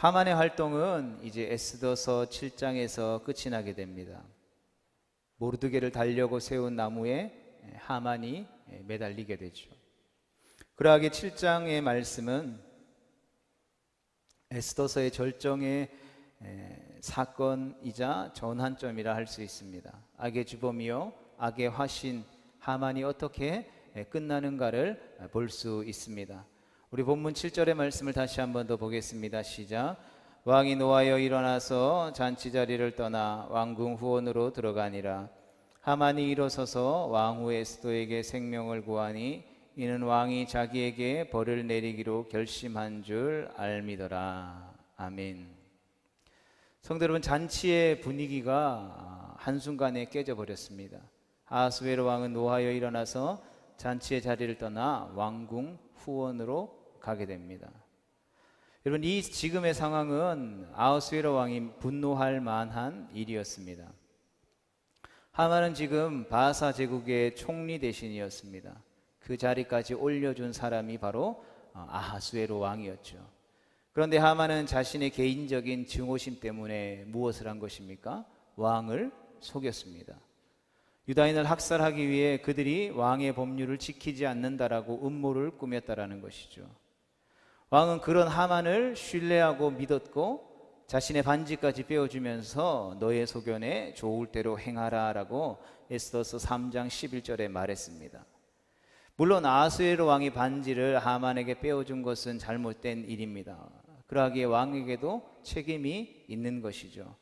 하만의 활동은 이제 에스더서 7장에서 끝이 나게 됩니다. 모르드게를 달려고 세운 나무에 하만이 매달리게 되죠. 그러하게 7장의 말씀은 에스더서의 절정의 사건이자 전환점이라 할 수 있습니다. 악의 주범이요 악의 화신 하만이 어떻게 끝나는가를 볼 수 있습니다. 우리 본문 7절의 말씀을 다시 한번 더 보겠습니다. 시작. 왕이 노하여 일어나서 잔치 자리를 떠나 왕궁 후원으로 들어가니라. 하만이 일어서서 왕후 에스더에게 생명을 구하니 이는 왕이 자기에게 벌을 내리기로 결심한 줄 알미더라. 아멘. 성도 여러분, 잔치의 분위기가 한순간에 깨져버렸습니다. 아하수에로 왕은 노하여 일어나서 잔치의 자리를 떠나 왕궁 후원으로 가게 됩니다. 여러분, 이 지금의 상황은 아하수에로 왕이 분노할 만한 일이었습니다. 하만은 지금 바사 제국의 총리 대신이었습니다. 그 자리까지 올려준 사람이 바로 아하수에로 왕이었죠. 그런데 하만은 자신의 개인적인 증오심 때문에 무엇을 한 것입니까? 왕을 속였습니다. 유다인을 학살하기 위해 그들이 왕의 법률을 지키지 않는다라고 음모를 꾸몄다라는 것이죠. 왕은 그런 하만을 신뢰하고 믿었고 자신의 반지까지 빼어주면서 너의 소견에 좋을 대로 행하라 라고 에스더서 3장 11절에 말했습니다. 물론 아하수에로 왕이 반지를 하만에게 빼어준 것은 잘못된 일입니다. 그러하기에 왕에게도 책임이 있는 것이죠.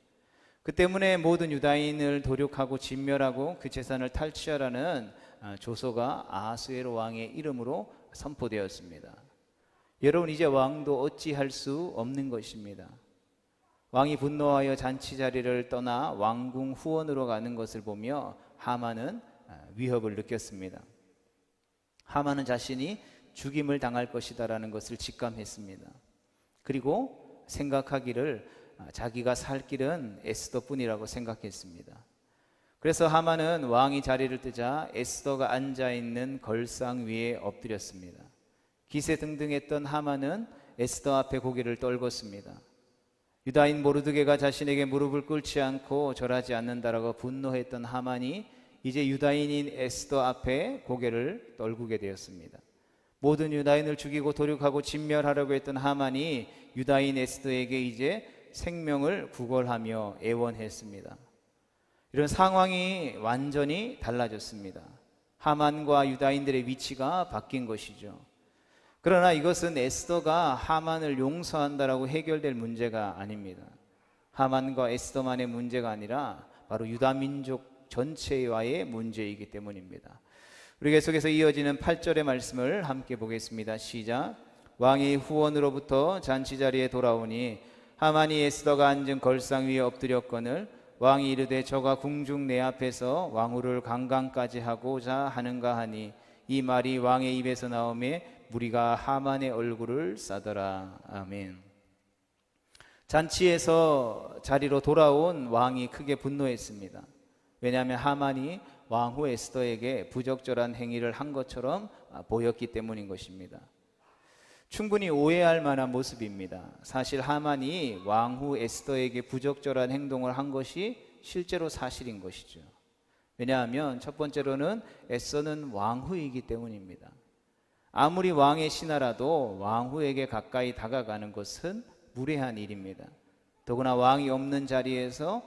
그 때문에 모든 유다인을 도륙하고 진멸하고 그 재산을 탈취하라는 조서가 아하수에로 왕의 이름으로 선포되었습니다. 여러분, 이제 왕도 어찌할 수 없는 것입니다. 왕이 분노하여 잔치 자리를 떠나 왕궁 후원으로 가는 것을 보며 하만은 위협을 느꼈습니다. 하만은 자신이 죽임을 당할 것이다라는 것을 직감했습니다. 그리고 생각하기를 자기가 살 길은 에스더뿐이라고 생각했습니다. 그래서 하만은 왕이 자리를 뜨자 에스더가 앉아있는 걸상 위에 엎드렸습니다. 기세등등했던 하만은 에스더 앞에 고개를 떨궜습니다. 유다인 모르드게가 자신에게 무릎을 꿇지 않고 절하지 않는다라고 분노했던 하만이 이제 유다인인 에스더 앞에 고개를 떨구게 되었습니다. 모든 유다인을 죽이고 도륙하고 진멸하려고 했던 하만이 유다인 에스더에게 이제 생명을 구걸하며 애원했습니다. 이런 상황이 완전히 달라졌습니다. 하만과 유다인들의 위치가 바뀐 것이죠. 그러나 이것은 에스더가 하만을 용서한다라고 해결될 문제가 아닙니다. 하만과 에스더만의 문제가 아니라 바로 유다 민족 전체와의 문제이기 때문입니다. 우리 계속해서 이어지는 8절의 말씀을 함께 보겠습니다. 시작. 왕이 후원으로부터 잔치 자리에 돌아오니 하만이 에스더가 앉은 걸상 위에 엎드렸거늘 왕이 이르되 저가 궁중 내 앞에서 왕후를 강간까지 하고자 하는가 하니 이 말이 왕의 입에서 나오매 무리가 하만의 얼굴을 싸더라. 아멘. 잔치에서 자리로 돌아온 왕이 크게 분노했습니다. 왜냐하면 하만이 왕후 에스더에게 부적절한 행위를 한 것처럼 보였기 때문인 것입니다. 충분히 오해할 만한 모습입니다. 사실 하만이 왕후 에스더에게 부적절한 행동을 한 것이 실제로 사실인 것이죠. 왜냐하면 첫 번째로는 에스더는 왕후이기 때문입니다. 아무리 왕의 신하라도 왕후에게 가까이 다가가는 것은 무례한 일입니다. 더구나 왕이 없는 자리에서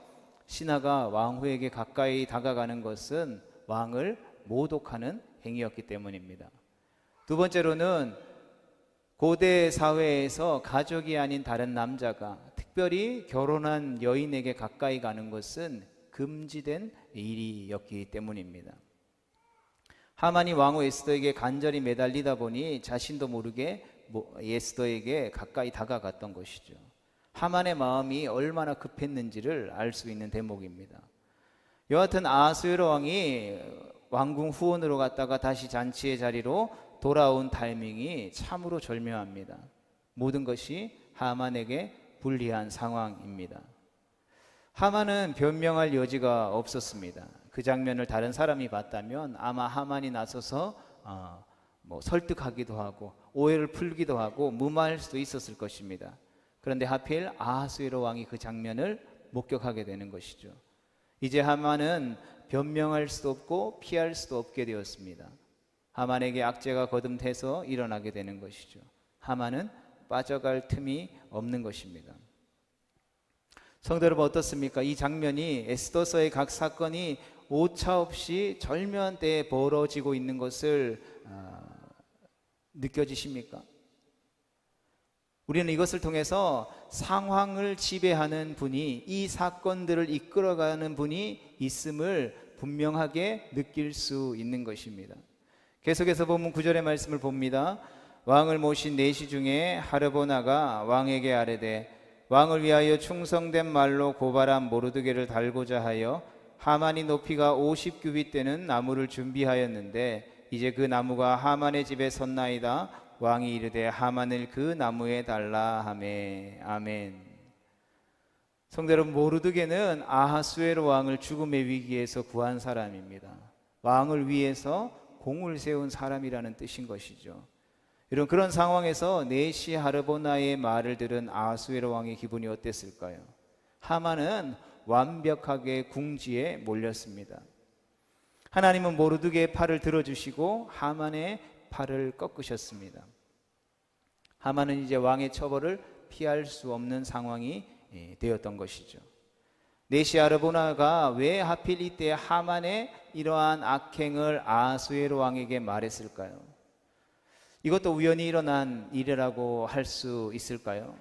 신하가 왕후에게 가까이 다가가는 것은 왕을 모독하는 행위였기 때문입니다. 두 번째로는 고대 사회에서 가족이 아닌 다른 남자가 특별히 결혼한 여인에게 가까이 가는 것은 금지된 일이었기 때문입니다. 하만이 왕후 에스더에게 간절히 매달리다 보니 자신도 모르게 에스더에게 가까이 다가갔던 것이죠. 하만의 마음이 얼마나 급했는지를 알 수 있는 대목입니다. 여하튼 아하수에로 왕이 왕궁 후원으로 갔다가 다시 잔치의 자리로 돌아온 타이밍이 참으로 절묘합니다. 모든 것이 하만에게 불리한 상황입니다. 하만은 변명할 여지가 없었습니다. 그 장면을 다른 사람이 봤다면 아마 하만이 나서서 설득하기도 하고 오해를 풀기도 하고 무마할 수도 있었을 것입니다. 그런데 하필 아하수에로 왕이 그 장면을 목격하게 되는 것이죠. 이제 하만은 변명할 수도 없고 피할 수도 없게 되었습니다. 하만에게 악재가 거듭돼서 일어나게 되는 것이죠. 하만은 빠져갈 틈이 없는 것입니다. 성도 여러분, 어떻습니까? 이 장면이 에스더서의 각 사건이 오차없이 절묘한 때에 벌어지고 있는 것을 느껴지십니까? 우리는 이것을 통해서 상황을 지배하는 분이, 이 사건들을 이끌어가는 분이 있음을 분명하게 느낄 수 있는 것입니다. 계속해서 본문 9절의 말씀을 봅니다. 왕을 모신 내시 중에 하르보나가 왕에게 아뢰되 왕을 위하여 충성된 말로 고발한 모르드게를 달고자 하여 하만이 높이가 50규빗 되는 나무를 준비하였는데 이제 그 나무가 하만의 집에 섰나이다. 왕이 이르되 하만을 그 나무에 달라 하매. 아멘. 성도 여러분, 모르드게는 아하수에로 왕을 죽음의 위기에서 구한 사람입니다. 왕을 위해서 공을 세운 사람이라는 뜻인 것이죠. 이런 그런 상황에서 네시 하르보나의 말을 들은 아하수에로 왕의 기분이 어땠을까요? 하만은 완벽하게 궁지에 몰렸습니다. 하나님은 모르드게의 팔을 들어주시고 하만의 팔을 꺾으셨습니다. 하만은 이제 왕의 처벌을 피할 수 없는 상황이 되었던 것이죠. 네시 하르보나가 왜 하필 이때 하만의 이러한 악행을 아하수에로 왕에게 말했을까요? 이것도 우연히 일어난 일이라고 할 수 있을까요?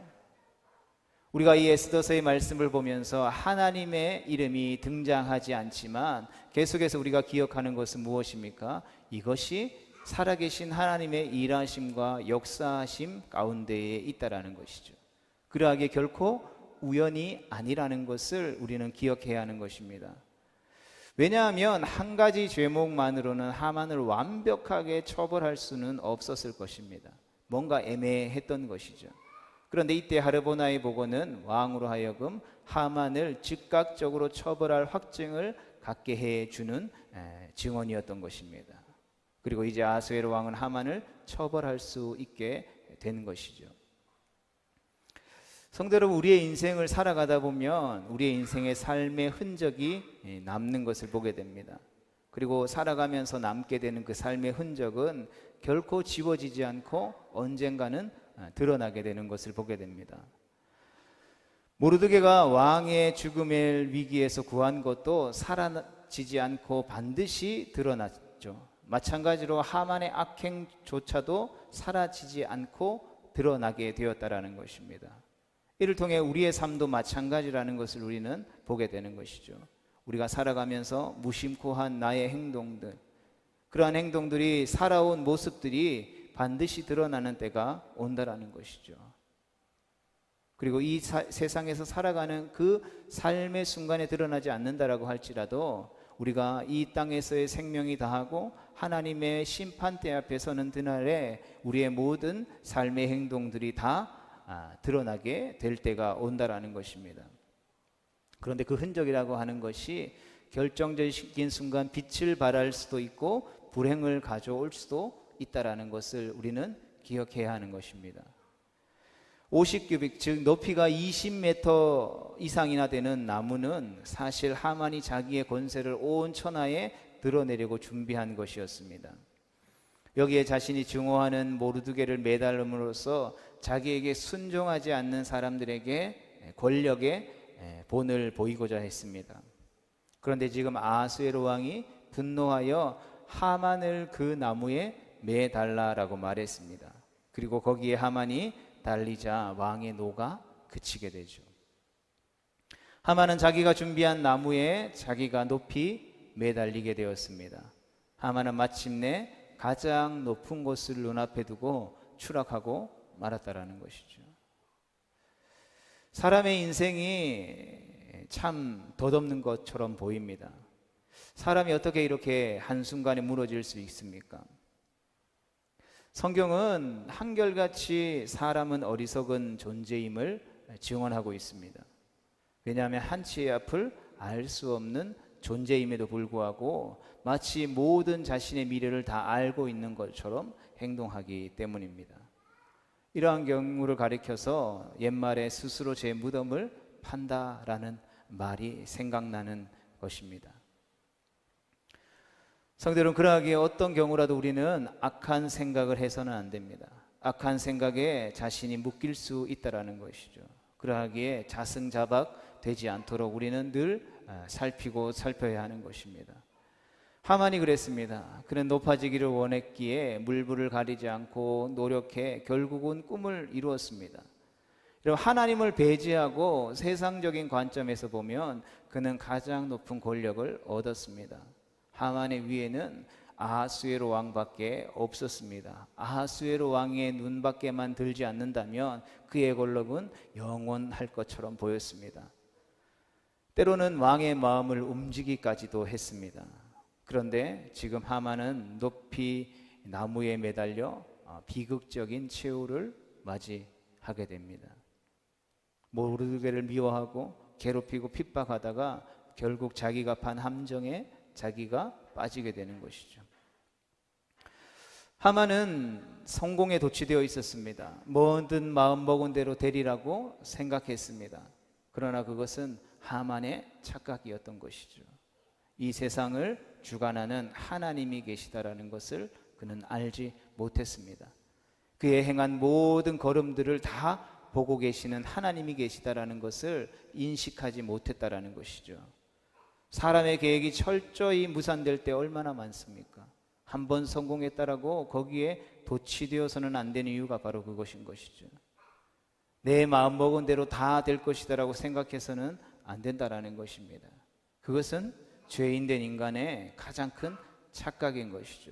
우리가 이 에스더서의 말씀을 보면서 하나님의 이름이 등장하지 않지만 계속해서 우리가 기억하는 것은 무엇입니까? 이것이 살아계신 하나님의 일하심과 역사하심 가운데에 있다라는 것이죠. 그러하게 결코 우연이 아니라는 것을 우리는 기억해야 하는 것입니다. 왜냐하면 한 가지 죄목만으로는 하만을 완벽하게 처벌할 수는 없었을 것입니다. 뭔가 애매했던 것이죠. 그런데 이때 하르보나의 보고는 왕으로 하여금 하만을 즉각적으로 처벌할 확증을 갖게 해주는 증언이었던 것입니다. 그리고 이제 아하수에로 왕은 하만을 처벌할 수 있게 된 것이죠. 성도 여러분, 우리의 인생을 살아가다 보면 우리의 인생의 삶의 흔적이 남는 것을 보게 됩니다. 그리고 살아가면서 남게 되는 그 삶의 흔적은 결코 지워지지 않고 언젠가는 드러나게 되는 것을 보게 됩니다. 모르드게가 왕의 죽음의 위기에서 구한 것도 사라지지 않고 반드시 드러났죠. 마찬가지로 하만의 악행조차도 사라지지 않고 드러나게 되었다라는 것입니다. 이를 통해 우리의 삶도 마찬가지라는 것을 우리는 보게 되는 것이죠. 우리가 살아가면서 무심코 한 나의 행동들, 그러한 행동들이 살아온 모습들이 반드시 드러나는 때가 온다라는 것이죠. 그리고 이 세상에서 살아가는 그 삶의 순간에 드러나지 않는다라고 할지라도 우리가 이 땅에서의 생명이 다하고 하나님의 심판대 앞에 서는 그날에 우리의 모든 삶의 행동들이 다 드러나게 될 때가 온다라는 것입니다. 그런데 그 흔적이라고 하는 것이 결정적인 순간 빛을 발할 수도 있고 불행을 가져올 수도 있다라는 것을 우리는 기억해야 하는 것입니다. 50규빅, 즉 높이가 20m 이상이나 되는 나무는 사실 하만이 자기의 권세를 온 천하에 드러내려고 준비한 것이었습니다. 여기에 자신이 증오하는 모르드게를 매달음으로써 자기에게 순종하지 않는 사람들에게 권력의 본을 보이고자 했습니다. 그런데 지금 아하수에로 왕이 분노하여 하만을 그 나무에 매달라라고 말했습니다. 그리고 거기에 하만이 달리자 왕의 노가 그치게 되죠. 하만은 자기가 준비한 나무에 자기가 높이 매달리게 되었습니다. 하만은 마침내 가장 높은 곳을 눈앞에 두고 추락하고 말았다라는 것이죠. 사람의 인생이 참 덧없는 것처럼 보입니다. 사람이 어떻게 이렇게 한순간에 무너질 수 있습니까? 성경은 한결같이 사람은 어리석은 존재임을 증언하고 있습니다. 왜냐하면 한치의 앞을 알 수 없는 존재임에도 불구하고 마치 모든 자신의 미래를 다 알고 있는 것처럼 행동하기 때문입니다. 이러한 경우를 가리켜서 옛말에 스스로 제 무덤을 판다라는 말이 생각나는 것입니다. 성도 여러분, 그러하기에 어떤 경우라도 우리는 악한 생각을 해서는 안 됩니다. 악한 생각에 자신이 묶일 수 있다라는 것이죠. 그러하기에 자승자박 되지 않도록 우리는 늘 살피고 살펴야 하는 것입니다. 하만이 그랬습니다. 그는 높아지기를 원했기에 물불을 가리지 않고 노력해 결국은 꿈을 이루었습니다. 하나님을 배제하고 세상적인 관점에서 보면 그는 가장 높은 권력을 얻었습니다. 하만의 위에는 아하수에로 왕밖에 없었습니다. 아하수에로 왕의 눈밖에만 들지 않는다면 그의 권력은 영원할 것처럼 보였습니다. 때로는 왕의 마음을 움직이기까지도 했습니다. 그런데 지금 하만은 높이 나무에 매달려 비극적인 최후를 맞이하게 됩니다. 모르드게를 미워하고 괴롭히고 핍박하다가 결국 자기가 판 함정에 자기가 빠지게 되는 것이죠. 하만은 성공에 도취되어 있었습니다. 뭐든 마음먹은 대로 되리라고 생각했습니다. 그러나 그것은 하만의 착각이었던 것이죠. 이 세상을 주관하는 하나님이 계시다라는 것을 그는 알지 못했습니다. 그의 행한 모든 걸음들을 다 보고 계시는 하나님이 계시다라는 것을 인식하지 못했다라는 것이죠. 사람의 계획이 철저히 무산될 때 얼마나 많습니까? 한번 성공했다라고 거기에 도취되어서는 안 되는 이유가 바로 그것인 것이죠. 내 마음먹은 대로 다 될 것이다라고 생각해서는 안 된다라는 것입니다. 그것은 죄인된 인간의 가장 큰 착각인 것이죠.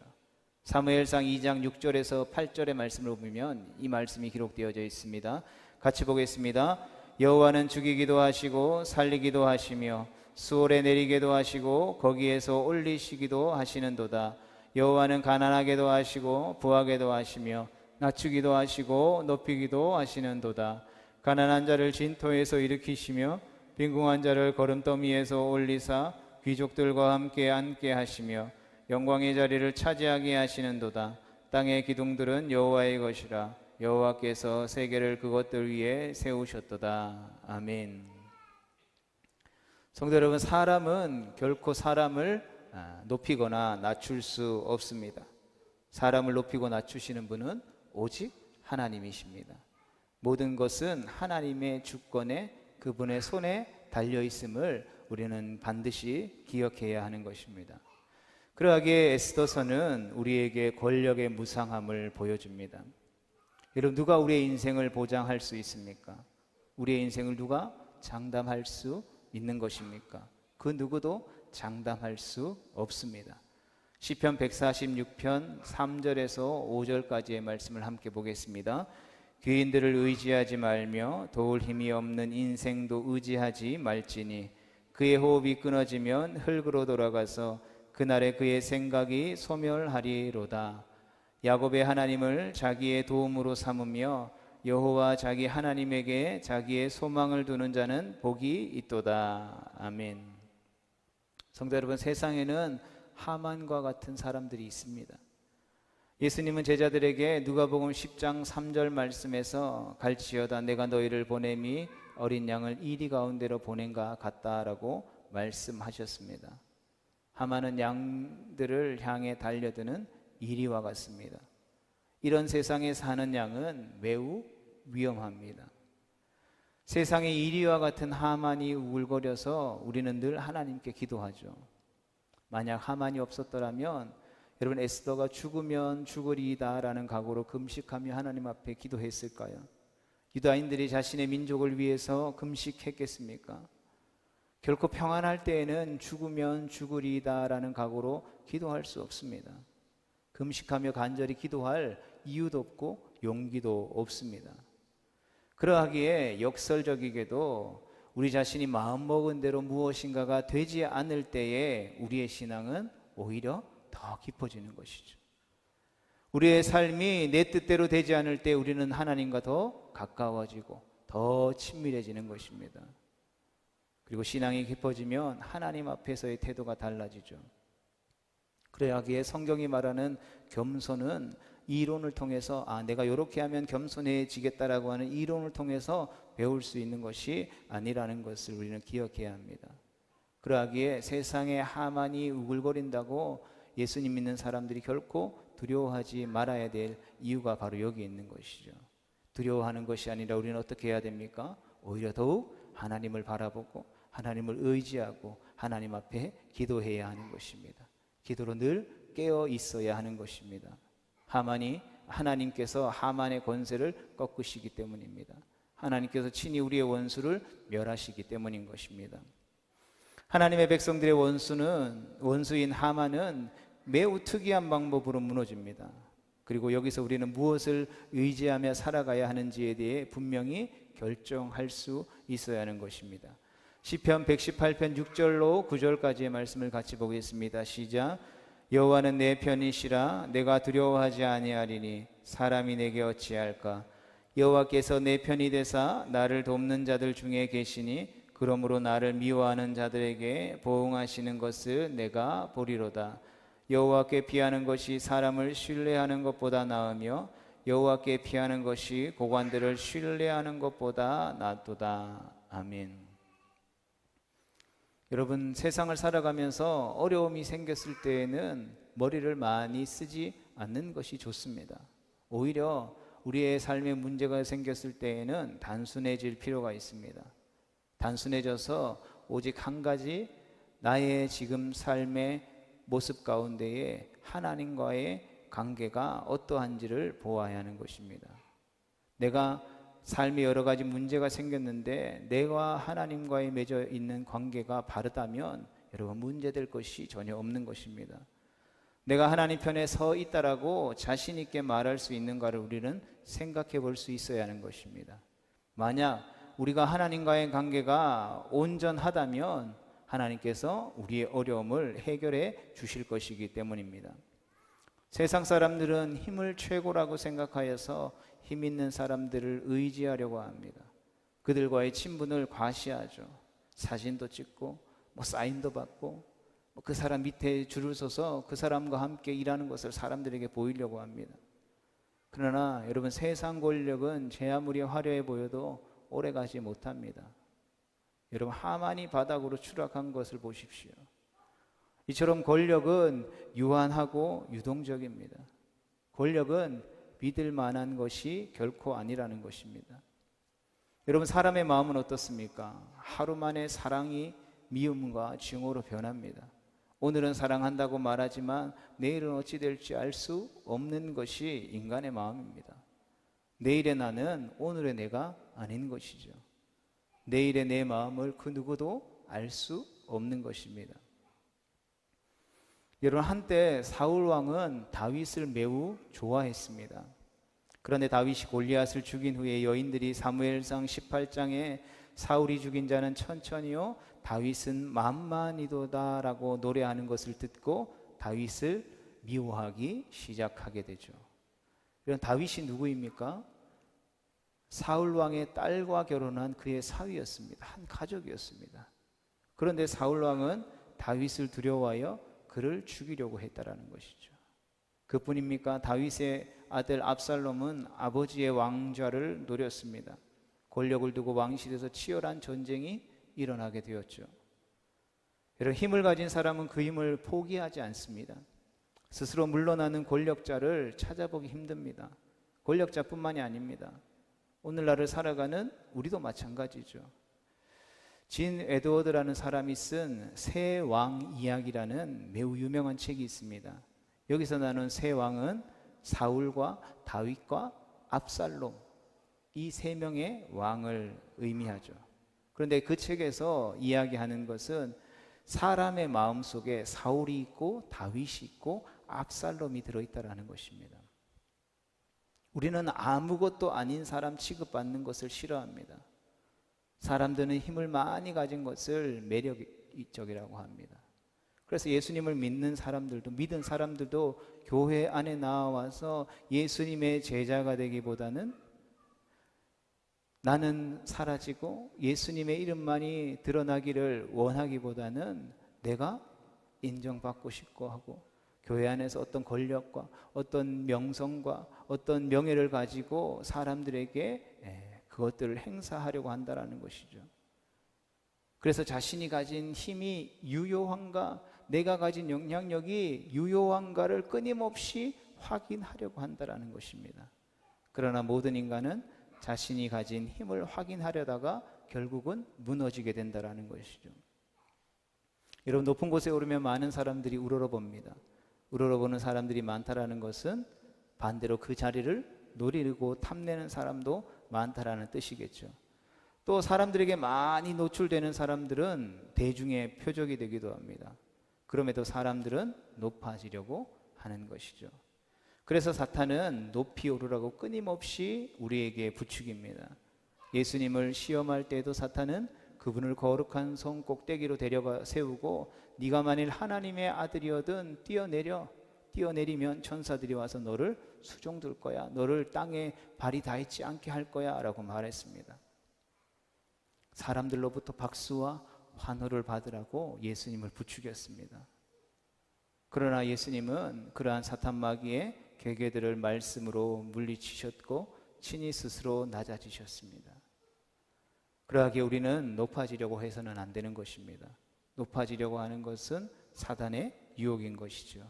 사무엘상 2장 6절에서 8절의 말씀을 보면 이 말씀이 기록되어져 있습니다. 같이 보겠습니다. 여호와는 죽이기도 하시고 살리기도 하시며 수월에 내리게도 하시고 거기에서 올리시기도 하시는도다. 여호와는 가난하게도 하시고 부하게도 하시며 낮추기도 하시고 높이기도 하시는도다. 가난한 자를 진토에서 일으키시며 빈궁한 자를 거름더미에서 올리사 귀족들과 함께 앉게 하시며 영광의 자리를 차지하게 하시는도다. 땅의 기둥들은 여호와의 것이라. 여호와께서 세계를 그것들 위에 세우셨도다. 아멘. 성도 여러분, 사람은 결코 사람을 높이거나 낮출 수 없습니다. 사람을 높이고 낮추시는 분은 오직 하나님이십니다. 모든 것은 하나님의 주권에 그분의 손에 달려 있음을 우리는 반드시 기억해야 하는 것입니다. 그러하기에 에스더서는 우리에게 권력의 무상함을 보여줍니다. 여러분, 누가 우리의 인생을 보장할 수 있습니까? 우리의 인생을 누가 장담할 수 있는 것입니까? 그 누구도 장담할 수 없습니다. 시편 146편 3절에서 5절까지의 말씀을 함께 보겠습니다. 귀인들을 의지하지 말며 도울 힘이 없는 인생도 의지하지 말지니 그의 호흡이 끊어지면 흙으로 돌아가서 그날에 그의 생각이 소멸하리로다. 야곱의 하나님을 자기의 도움으로 삼으며 여호와 자기 하나님에게 자기의 소망을 두는 자는 복이 있도다. 아멘. 성도 여러분, 세상에는 하만과 같은 사람들이 있습니다. 예수님은 제자들에게 누가복음 10장 3절 말씀에서 갈지어다 내가 너희를 보냄이 어린 양을 이리 가운데로 보낸가 같다라고 말씀하셨습니다. 하만은 양들을 향해 달려드는 이리와 같습니다. 이런 세상에 사는 양은 매우 위험합니다. 세상의 이리와 같은 하만이 우글거려서 우리는 늘 하나님께 기도하죠. 만약 하만이 없었더라면 여러분, 에스더가 죽으면 죽으리이다 라는 각오로 금식하며 하나님 앞에 기도했을까요? 유다인들이 자신의 민족을 위해서 금식했겠습니까? 결코 평안할 때에는 죽으면 죽으리이다 라는 각오로 기도할 수 없습니다. 금식하며 간절히 기도할 이유도 없고 용기도 없습니다. 그러하기에 역설적이게도 우리 자신이 마음먹은 대로 무엇인가가 되지 않을 때에 우리의 신앙은 오히려 더 깊어지는 것이죠. 우리의 삶이 내 뜻대로 되지 않을 때 우리는 하나님과 더 가까워지고 더 친밀해지는 것입니다. 그리고 신앙이 깊어지면 하나님 앞에서의 태도가 달라지죠. 그러하기에 성경이 말하는 겸손은 이론을 통해서 내가 이렇게 하면 겸손해지겠다라고 하는 이론을 통해서 배울 수 있는 것이 아니라는 것을 우리는 기억해야 합니다. 그러하기에 세상에 하만이 우글거린다고 예수님 믿는 사람들이 결코 두려워하지 말아야 될 이유가 바로 여기 있는 것이죠. 두려워하는 것이 아니라 우리는 어떻게 해야 됩니까? 오히려 더욱 하나님을 바라보고 하나님을 의지하고 하나님 앞에 기도해야 하는 것입니다. 기도로 늘 깨어 있어야 하는 것입니다. 하나님께서 하만의 권세를 꺾으시기 때문입니다. 하나님께서 친히 우리의 원수를 멸하시기 때문인 것입니다. 하나님의 백성들의 원수인 하만은 매우 특이한 방법으로 무너집니다. 그리고 여기서 우리는 무엇을 의지하며 살아가야 하는지에 대해 분명히 결정할 수 있어야 하는 것입니다. 시편 118편 6절로 9절까지의 말씀을 같이 보겠습니다. 시작. 여호와는 내 편이시라. 내가 두려워하지 아니하리니 사람이 내게 어찌할까. 여호와께서 내 편이 되사 나를 돕는 자들 중에 계시니 그러므로 나를 미워하는 자들에게 보응하시는 것을 내가 보리로다. 여호와께 피하는 것이 사람을 신뢰하는 것보다 나으며 여호와께 피하는 것이 고관들을 신뢰하는 것보다 낫도다. 아멘. 여러분, 세상을 살아가면서 어려움이 생겼을 때에는 머리를 많이 쓰지 않는 것이 좋습니다. 오히려 우리의 삶에 문제가 생겼을 때에는 단순해질 필요가 있습니다. 단순해져서 오직 한 가지, 나의 지금 삶의 모습 가운데에 하나님과의 관계가 어떠한지를 보아야 하는 것입니다. 내가 삶에 여러 가지 문제가 생겼는데 내가 하나님과의 맺어 있는 관계가 바르다면 여러분, 문제될 것이 전혀 없는 것입니다. 내가 하나님 편에 서 있다라고 자신 있게 말할 수 있는가를 우리는 생각해 볼 수 있어야 하는 것입니다. 만약 우리가 하나님과의 관계가 온전하다면 하나님께서 우리의 어려움을 해결해 주실 것이기 때문입니다. 세상 사람들은 힘을 최고라고 생각하여서 힘 있는 사람들을 의지하려고 합니다. 그들과의 친분을 과시하죠. 사진도 찍고 사인도 받고 그 사람 밑에 줄을 서서 그 사람과 함께 일하는 것을 사람들에게 보이려고 합니다. 그러나 여러분, 세상 권력은 제 아무리 화려해 보여도 오래가지 못합니다. 여러분, 하만이 바닥으로 추락한 것을 보십시오. 이처럼 권력은 유한하고 유동적입니다. 권력은 믿을 만한 것이 결코 아니라는 것입니다. 여러분, 사람의 마음은 어떻습니까? 하루 만에 사랑이 미움과 증오로 변합니다. 오늘은 사랑한다고 말하지만 내일은 어찌 될지 알 수 없는 것이 인간의 마음입니다. 내일의 나는 오늘의 내가 아닌 것이죠. 내일의 내 마음을 그 누구도 알 수 없는 것입니다. 여러분, 한때 사울 왕은 다윗을 매우 좋아했습니다. 그런데 다윗이 골리앗을 죽인 후에 여인들이 사무엘상 18장에 사울이 죽인 자는 천천히요 다윗은 만만이도다 라고 노래하는 것을 듣고 다윗을 미워하기 시작하게 되죠. 이런 다윗이 누구입니까? 사울 왕의 딸과 결혼한 그의 사위였습니다. 한 가족이었습니다. 그런데 사울 왕은 다윗을 두려워하여 그를 죽이려고 했다라는 것이죠. 그뿐입니까? 다윗의 아들 압살롬은 아버지의 왕좌를 노렸습니다. 권력을 두고 왕실에서 치열한 전쟁이 일어나게 되었죠. 여러분, 힘을 가진 사람은 그 힘을 포기하지 않습니다. 스스로 물러나는 권력자를 찾아보기 힘듭니다. 권력자뿐만이 아닙니다. 오늘날을 살아가는 우리도 마찬가지죠. 진 에드워드라는 사람이 쓴 새 왕 이야기라는 매우 유명한 책이 있습니다. 여기서 나눈 새 왕은 사울과 다윗과 압살롬, 이 세 명의 왕을 의미하죠. 그런데 그 책에서 이야기하는 것은 사람의 마음속에 사울이 있고 다윗이 있고 압살롬이 들어있다라는 것입니다. 우리는 아무것도 아닌 사람 취급받는 것을 싫어합니다. 사람들은 힘을 많이 가진 것을 매력적이라고 합니다. 그래서 예수님을 믿는 사람들도, 믿은 사람들도 교회 안에 나와서 예수님의 제자가 되기보다는 나는 사라지고 예수님의 이름만이 드러나기를 원하기보다는 내가 인정받고 싶고 하고 교회 안에서 어떤 권력과 어떤 명성과 어떤 명예를 가지고 사람들에게 그것들을 행사하려고 한다라는 것이죠. 그래서 자신이 가진 힘이 유효한가, 내가 가진 영향력이 유효한가를 끊임없이 확인하려고 한다라는 것입니다. 그러나 모든 인간은 자신이 가진 힘을 확인하려다가 결국은 무너지게 된다라는 것이죠. 여러분, 높은 곳에 오르면 많은 사람들이 우러러봅니다. 우러러보는 사람들이 많다라는 것은 반대로 그 자리를 노리고 탐내는 사람도 많다라는 뜻이겠죠. 또 사람들에게 많이 노출되는 사람들은 대중의 표적이 되기도 합니다. 그럼에도 사람들은 높아지려고 하는 것이죠. 그래서 사탄은 높이 오르라고 끊임없이 우리에게 부추깁니다. 예수님을 시험할 때에도 사탄은 그분을 거룩한 성 꼭대기로 데려가 세우고 네가 만일 하나님의 아들이어든 뛰어내리면 천사들이 와서 너를 수종들 거야, 너를 땅에 발이 닿지 않게 할 거야 라고 말했습니다. 사람들로부터 박수와 환호를 받으라고 예수님을 부추겼습니다. 그러나 예수님은 그러한 사탄 마귀의 계계들을 말씀으로 물리치셨고 친히 스스로 낮아지셨습니다. 그러하기에 우리는 높아지려고 해서는 안 되는 것입니다. 높아지려고 하는 것은 사단의 유혹인 것이죠.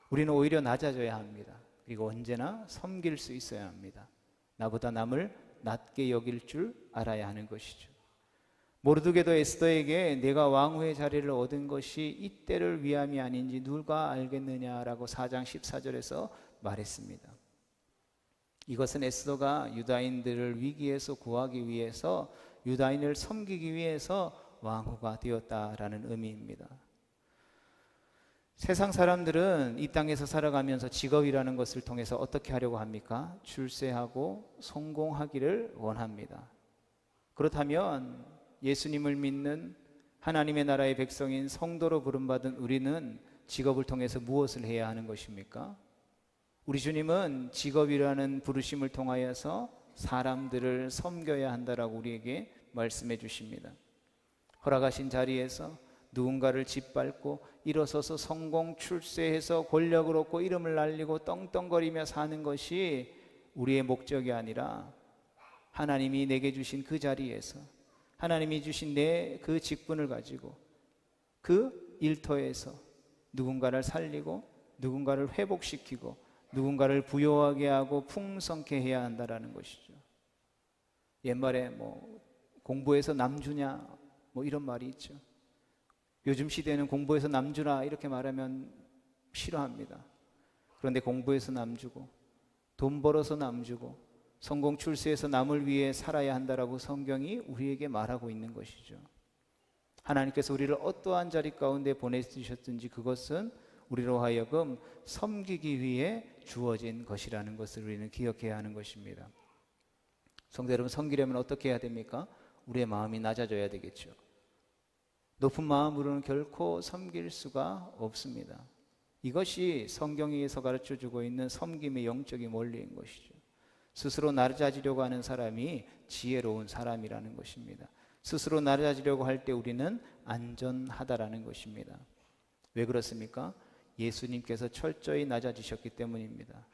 우리는 오히려 낮아져야 합니다. 그리고 언제나 섬길 수 있어야 합니다. 나보다 남을 낮게 여길 줄 알아야 하는 것이죠. 모르드게도 에스더에게 내가 왕후의 자리를 얻은 것이 이때를 위함이 아닌지 누가 알겠느냐라고 4장 14절에서 말했습니다. 이것은 에스더가 유다인들을 위기에서 구하기 위해서, 유다인을 섬기기 위해서 왕후가 되었다라는 의미입니다. 세상 사람들은 이 땅에서 살아가면서 직업이라는 것을 통해서 어떻게 하려고 합니까? 출세하고 성공하기를 원합니다. 그렇다면 예수님을 믿는 하나님의 나라의 백성인 성도로 부름받은 우리는 직업을 통해서 무엇을 해야 하는 것입니까? 우리 주님은 직업이라는 부르심을 통하여서 사람들을 섬겨야 한다라고 우리에게 말씀해 주십니다. 허락하신 자리에서 누군가를 짓밟고 일어서서 성공 출세해서 권력을 얻고 이름을 날리고 떵떵거리며 사는 것이 우리의 목적이 아니라 하나님이 내게 주신 그 자리에서, 하나님이 주신 내 그 직분을 가지고 그 일터에서 누군가를 살리고 누군가를 회복시키고 누군가를 부요하게 하고 풍성케 해야 한다라는 것이죠. 옛말에 공부해서 남주냐 이런 말이 있죠. 요즘 시대에는 공부해서 남주라 이렇게 말하면 싫어합니다. 그런데 공부해서 남주고 돈 벌어서 남주고 성공 출세해서 남을 위해 살아야 한다라고 성경이 우리에게 말하고 있는 것이죠. 하나님께서 우리를 어떠한 자리 가운데 보내주셨든지 그것은 우리로 하여금 섬기기 위해 주어진 것이라는 것을 우리는 기억해야 하는 것입니다. 성도 여러분, 섬기려면 어떻게 해야 됩니까? 우리의 마음이 낮아져야 되겠죠. 높은 마음으로는 결코 섬길 수가 없습니다. 이것이 성경에서 가르쳐주고 있는 섬김의 영적인 원리인 것이죠. 스스로 낮아지려고 하는 사람이 지혜로운 사람이라는 것입니다. 스스로 낮아지려고 할 때 우리는 안전하다라는 것입니다. 왜 그렇습니까? 예수님께서 철저히 낮아지셨기 때문입니다.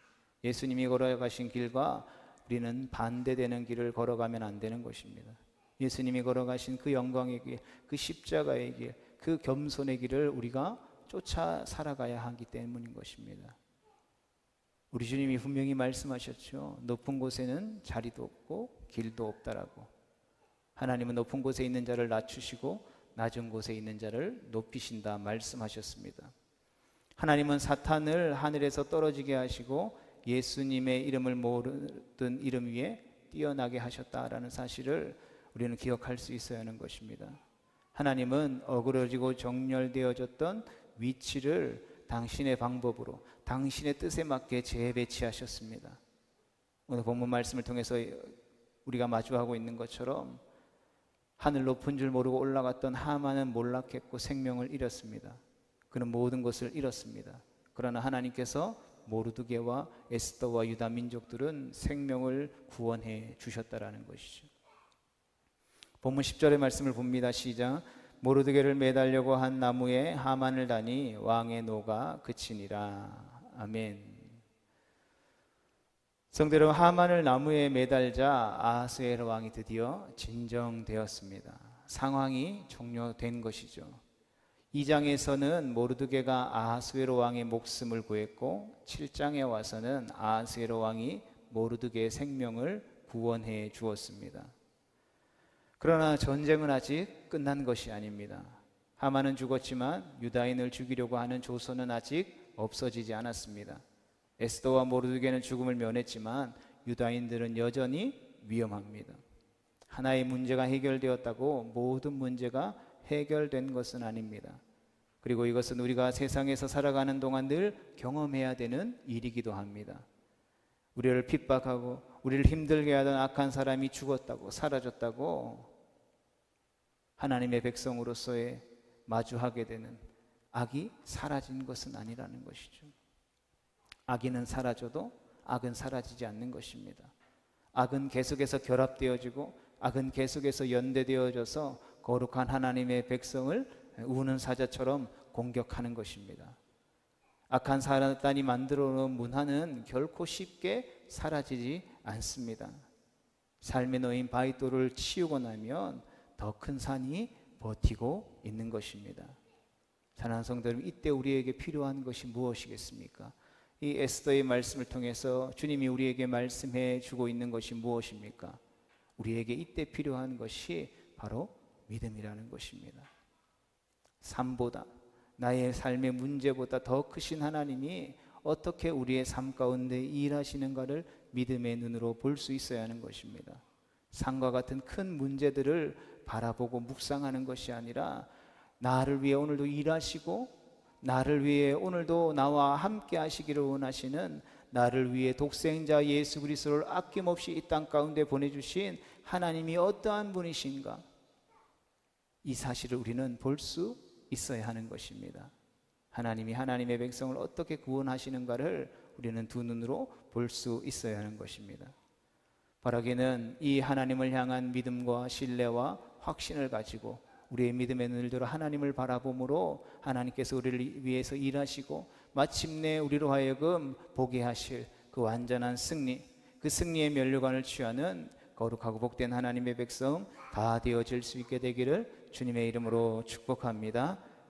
예수님이 걸어가신 길과 우리는 반대되는 길을 걸어가면 안 되는 것입니다. 예수님이 걸어가신 그 영광의 길, 그 십자가의 길, 그 겸손의 길을 우리가 쫓아 살아가야 하기 때문인 것입니다. 우리 주님이 분명히 말씀하셨죠. 높은 곳에는 자리도 없고 길도 없다라고. 하나님은 높은 곳에 있는 자를 낮추시고 낮은 곳에 있는 자를 높이신다 말씀하셨습니다. 하나님은 사탄을 하늘에서 떨어지게 하시고 예수님의 이름을 모르던 이름 위에 뛰어나게 하셨다라는 사실을 우리는 기억할 수 있어야 하는 것입니다. 하나님은 어그러지고 정렬되어졌던 위치를 당신의 방법으로, 당신의 뜻에 맞게 재배치하셨습니다. 오늘 본문 말씀을 통해서 우리가 마주하고 있는 것처럼 하늘 높은 줄 모르고 올라갔던 하만은 몰락했고 생명을 잃었습니다. 그는 모든 것을 잃었습니다. 그러나 하나님께서 모르드게와 에스더와 유다 민족들은 생명을 구원해 주셨다라는 것이죠. 본문 10절의 말씀을 봅니다. 시작. 모르드게를 매달려고 한 나무에 하만을 다니 왕의 노가 그치니라. 아멘. 성도 여러분, 하만을 나무에 매달자 아하스웨로 왕이 드디어 진정되었습니다. 상황이 종료된 것이죠. 2장에서는 모르드게가 아하스웨로 왕의 목숨을 구했고 7장에 와서는 아하스웨로 왕이 모르드게의 생명을 구원해 주었습니다. 그러나 전쟁은 아직 끝난 것이 아닙니다. 하만은 죽었지만 유다인을 죽이려고 하는 조선은 아직 없어지지 않았습니다. 에스더와 모르드게는 죽음을 면했지만 유다인들은 여전히 위험합니다. 하나의 문제가 해결되었다고 모든 문제가 해결된 것은 아닙니다. 그리고 이것은 우리가 세상에서 살아가는 동안 늘 경험해야 되는 일이기도 합니다. 우리를 핍박하고 우리를 힘들게 하던 악한 사람이 죽었다고, 사라졌다고 하나님의 백성으로서의 마주하게 되는 악이 사라진 것은 아니라는 것이죠. 악인은 사라져도 악은 사라지지 않는 것입니다. 악은 계속해서 결합되어지고 악은 계속해서 연대되어져서 거룩한 하나님의 백성을 우는 사자처럼 공격하는 것입니다. 악한 사단이 만들어 놓은 문화는 결코 쉽게 사라지지 않습니다. 삶에 놓인 바위돌을 치우고 나면 더 큰 산이 버티고 있는 것입니다. 사랑하는 성도 여러분, 이때 우리에게 필요한 것이 무엇이겠습니까? 이 에스더의 말씀을 통해서 주님이 우리에게 말씀해 주고 있는 것이 무엇입니까? 우리에게 이때 필요한 것이 바로 믿음이라는 것입니다. 삶보다, 나의 삶의 문제보다 더 크신 하나님이 어떻게 우리의 삶 가운데 일하시는가를 믿음의 눈으로 볼 수 있어야 하는 것입니다. 삶과 같은 큰 문제들을 바라보고 묵상하는 것이 아니라 나를 위해 오늘도 일하시고 나를 위해 오늘도 나와 함께 하시기를 원하시는, 나를 위해 독생자 예수 그리스도를 아낌없이 이 땅 가운데 보내주신 하나님이 어떠한 분이신가, 이 사실을 우리는 볼 수 있어야 하는 것입니다. 하나님이 하나님의 백성을 어떻게 구원하시는가를 우리는 두 눈으로 볼 수 있어야 하는 것입니다. 바라기는 이 하나님을 향한 믿음과 신뢰와 확신을 가지고 우리의 믿음의 눈을 들어 하나님을 바라봄으로 하나님께서 우리를 위해서 일하시고 마침내 우리로 하여금 보게 하실 그 완전한 승리, 그 승리의 면류관을 취하는 거룩하고 복된 하나님의 백성 다 되어질 수 있게 되기를 주님의 이름으로 축복합니다.